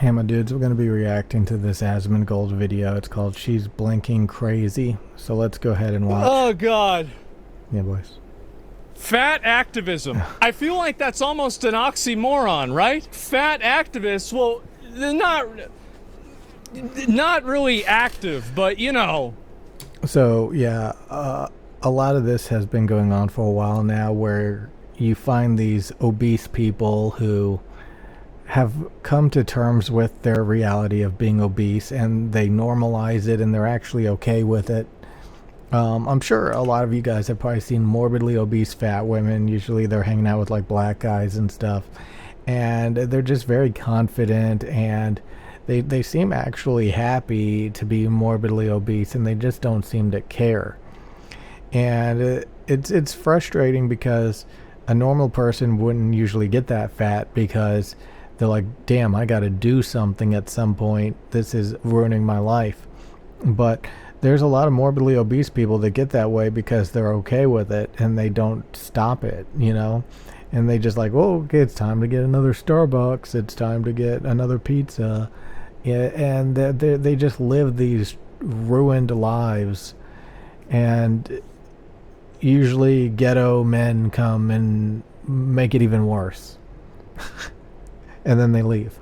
Hey my dudes, we're going to be reacting to this Asmongold video. It's called She's Blinking Crazy. So let's go ahead and watch. Oh god. Yeah, boys. Fat activism. I feel like that's almost an oxymoron, right? Fat activists, well, they're not really active, but you know. So yeah, a lot of this has been going on for a while now, where you find these obese people who have come to terms with their reality of being obese, and they normalize it, and they're actually okay with it. I'm sure a lot of you guys have probably seen morbidly obese fat women. Usually they're hanging out with like black guys and stuff, and they're just very confident, and they seem actually happy to be morbidly obese, and they just don't seem to care. And it's frustrating because a normal person wouldn't usually get that fat, because they're like, damn, I gotta do something at some point. This is ruining my life. But there's a lot of morbidly obese people that get that way because they're okay with it, and they don't stop it, you know? And they just like, oh, okay, it's time to get another Starbucks. It's time to get another pizza. Yeah, and they just live these ruined lives. And usually ghetto men come and make it even worse. And then they leave.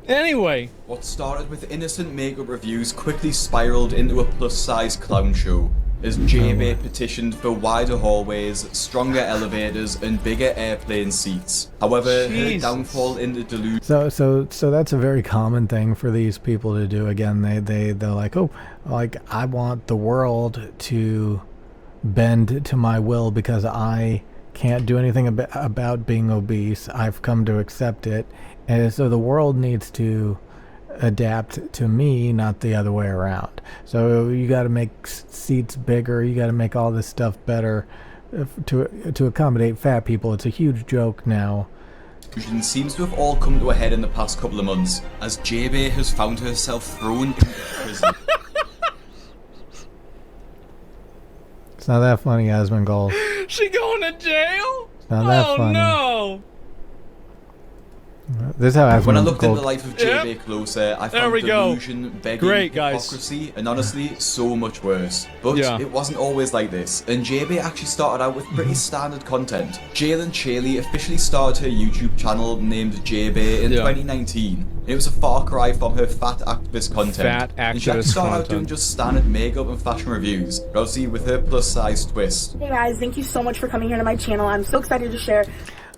Anyway. What started with innocent makeup reviews quickly spiraled into a plus-size clown show, as JB petitioned for wider hallways, stronger elevators, and bigger airplane seats. However, her downfall into delusion. So that's a very common thing for these people to do. Again, they're like, oh, like, I want the world to bend to my will because I can't do anything about being obese. I've come to accept it, and so the world needs to adapt to me, not the other way around. So you got to make seats bigger, you got to make all this stuff better to accommodate fat people. It's a huge joke now. Seems to have all come to a head in the past couple of months, as JB has found herself thrown into prison. It's not that funny, Asmongold. She going to jail? Not that oh funny. No. This is how when I looked into the life of JB closer, I found delusion, begging, guys. hypocrisy, and honestly, so much worse. But it wasn't always like this, and JB actually started out with pretty standard content. Jalen Chaley officially started her YouTube channel named JB in 2019. It was a far cry from her fat activist content. And she actually started out doing just standard makeup and fashion reviews, but obviously with her plus-size twist. Hey guys, thank you so much for coming here to my channel. I'm so excited to share.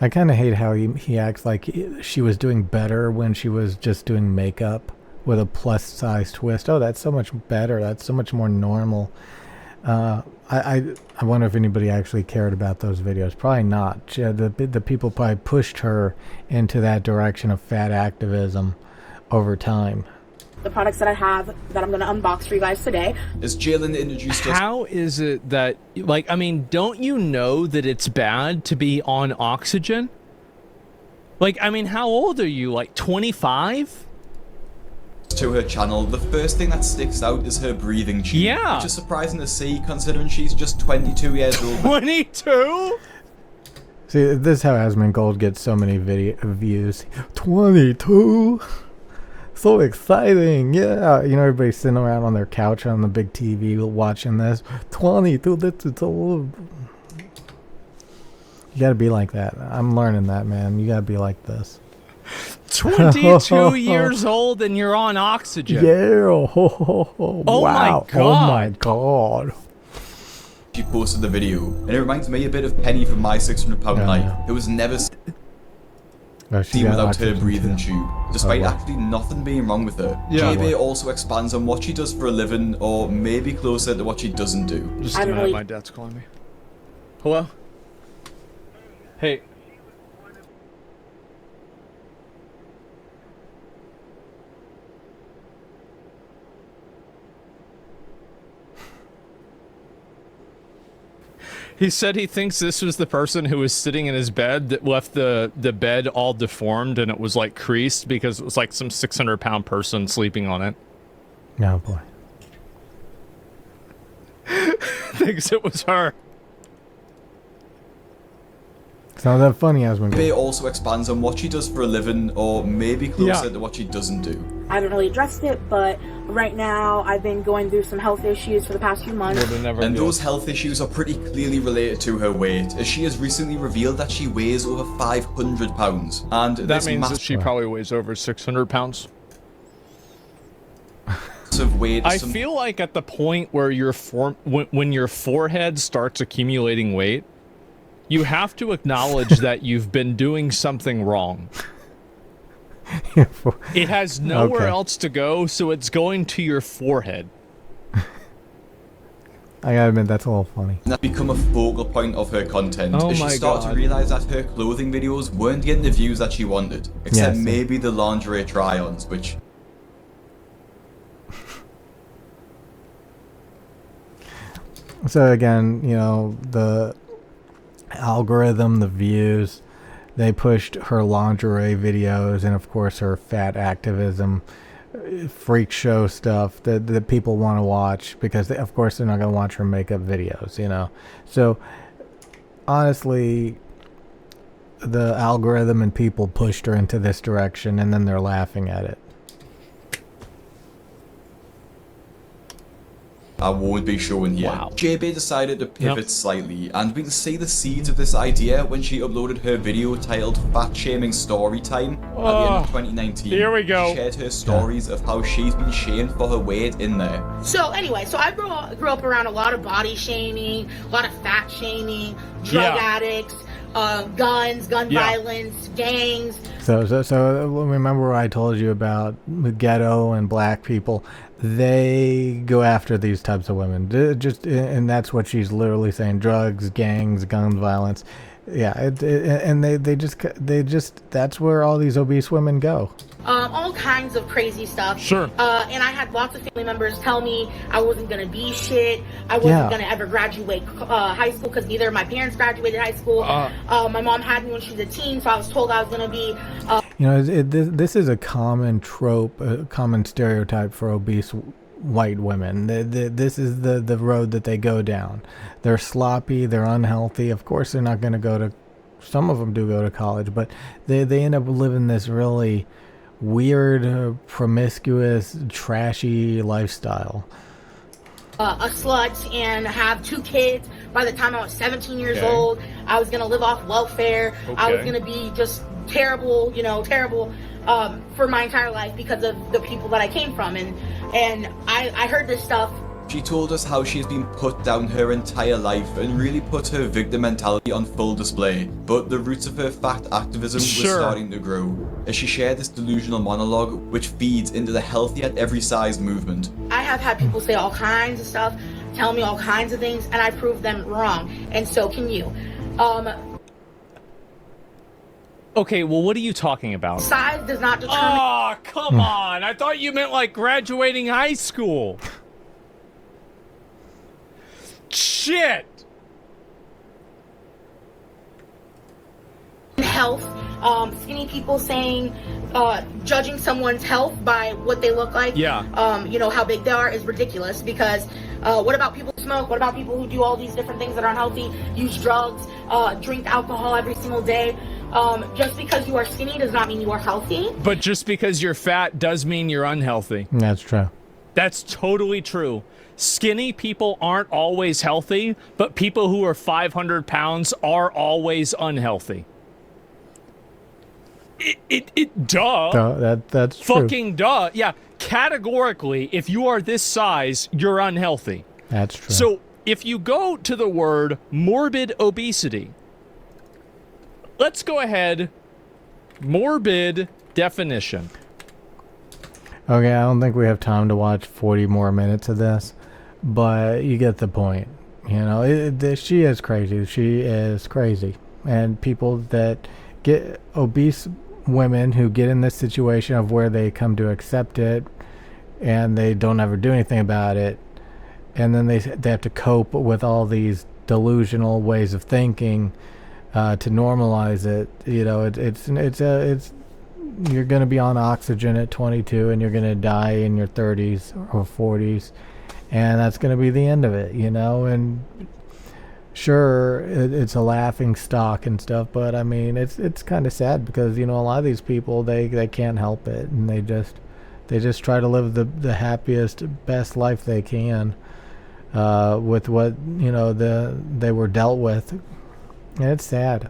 I kind of hate how he acts like she was doing better when she was just doing makeup with a plus-size twist. Oh, that's so much better. That's so much more normal. I wonder if anybody actually cared about those videos. Probably not. The people probably pushed her into that direction of fat activism over time. The products that I have that I'm going to unbox for you guys today. As Jalen introduced us. How is it that, like, I mean, don't you know that it's bad to be on oxygen? Like, I mean, how old are you? Like 25? To her channel, the first thing that sticks out is her breathing tube. Yeah. Which is surprising to see considering she's just 22 years old. 22? See, this is how Asmongold gets so many views. 22? So exciting. Yeah, you know, everybody's sitting around on their couch on the big TV watching this. 22, that's it's old. You gotta be like that. I'm learning that, man. You gotta be like this. 22 years old and you're on oxygen. Yeah. Oh wow. My God. Oh my God. She posted the video, and it reminds me a bit of Penny from My 600 Pound Life. It was never seen without her breathing tube, despite actually nothing being wrong with her. JB also expands on what she does for a living, or maybe closer to what she doesn't do. Just a minute, my dad's calling me. Hello? Hey. He said he thinks this was the person who was sitting in his bed that left the bed all deformed, and it was like creased because it was like some 600-pound person sleeping on it. Oh boy. Thinks it was her. It's not that funny, Asmund. JB also expands on what she does for a living, or maybe closer to what she doesn't do. I haven't really addressed it, but right now I've been going through some health issues for the past few months. And those health issues are pretty clearly related to her weight, as she has recently revealed that she weighs over 500 pounds. And that means that she probably weighs over 600 pounds. Of weight. I feel like at the point where when your forehead starts accumulating weight, you have to acknowledge that you've been doing something wrong. It has nowhere else to go, so it's going to your forehead. I gotta admit, that's a little funny. That's become a focal point of her content, oh as she started to realize that her clothing videos weren't getting the views that she wanted, except maybe the lingerie try-ons, which... So again, you know, the algorithm, the views, they pushed her lingerie videos and of course her fat activism, freak show stuff that people want to watch, because of course they're not going to watch her makeup videos, you know. So honestly, the algorithm and people pushed her into this direction, and then they're laughing at it. I won't be showing here. Wow. JB decided to pivot slightly, and we can see the seeds of this idea when she uploaded her video titled Fat Shaming Story Time at the end of 2019. Here we go. She shared her stories of how she's been shamed for her weight in there. So anyway, I grew up around a lot of body shaming, a lot of fat shaming, drug addicts, guns, gun violence, gangs. So remember what I told you about the ghetto and black people? They go after these types of women. And that's what she's literally saying: drugs, gangs, gun violence. Yeah, and they just that's where all these obese women go. All kinds of crazy stuff. Sure. And I had lots of family members tell me I wasn't gonna be shit. I wasn't gonna ever graduate high school, because neither of my parents graduated high school. My mom had me when she was a teen, so I was told I was gonna be. You know, this is a common trope, a common stereotype for obese white women. This is the road that they go down. They're sloppy, they're unhealthy. Of course, they're not going to go to. Some of them do go to college, but they end up living this really weird, promiscuous, trashy lifestyle. A slut and have 2 kids. By the time I was 17 years old, I was gonna live off welfare. I was gonna be just terrible, for my entire life because of the people that I came from. And I heard this stuff. She told us how she's been put down her entire life and really put her victim mentality on full display. But the roots of her fat activism were starting to grow, as she shared this delusional monologue which feeds into the healthy at every size movement. I have had people say all kinds of stuff, tell me all kinds of things, and I prove them wrong. And so can you. Okay, well, what are you talking about? Size does not determine... Oh, come on! I thought you meant like graduating high school. Shit! Health, skinny people saying, judging someone's health by what they look like, how big they are is ridiculous, because what about people who smoke? What about people who do all these different things that are unhealthy, use drugs, drink alcohol every single day? Just because you are skinny does not mean you are healthy. But just because you're fat does mean you're unhealthy. That's true. That's totally true. Skinny people aren't always healthy, but people who are 500 pounds are always unhealthy. Duh. That's true. Fucking duh. Yeah, categorically, if you are this size, you're unhealthy. That's true. So if you go to the word morbid obesity, let's go ahead. Morbid definition. Okay, I don't think we have time to watch 40 more minutes of this, but you get the point. You know, she is crazy. She is crazy. And people that get obese women who get in this situation of where they come to accept it and they don't ever do anything about it, and then they have to cope with all these delusional ways of thinking to normalize it. You know, it's you're going to be on oxygen at 22 and you're going to die in your 30s or 40s, and that's going to be the end of it, you know. And sure, it's a laughing stock and stuff, but I mean, it's kind of sad because a lot of these people they can't help it, and they just try to live the happiest, best life they can with what they were dealt with, and it's sad.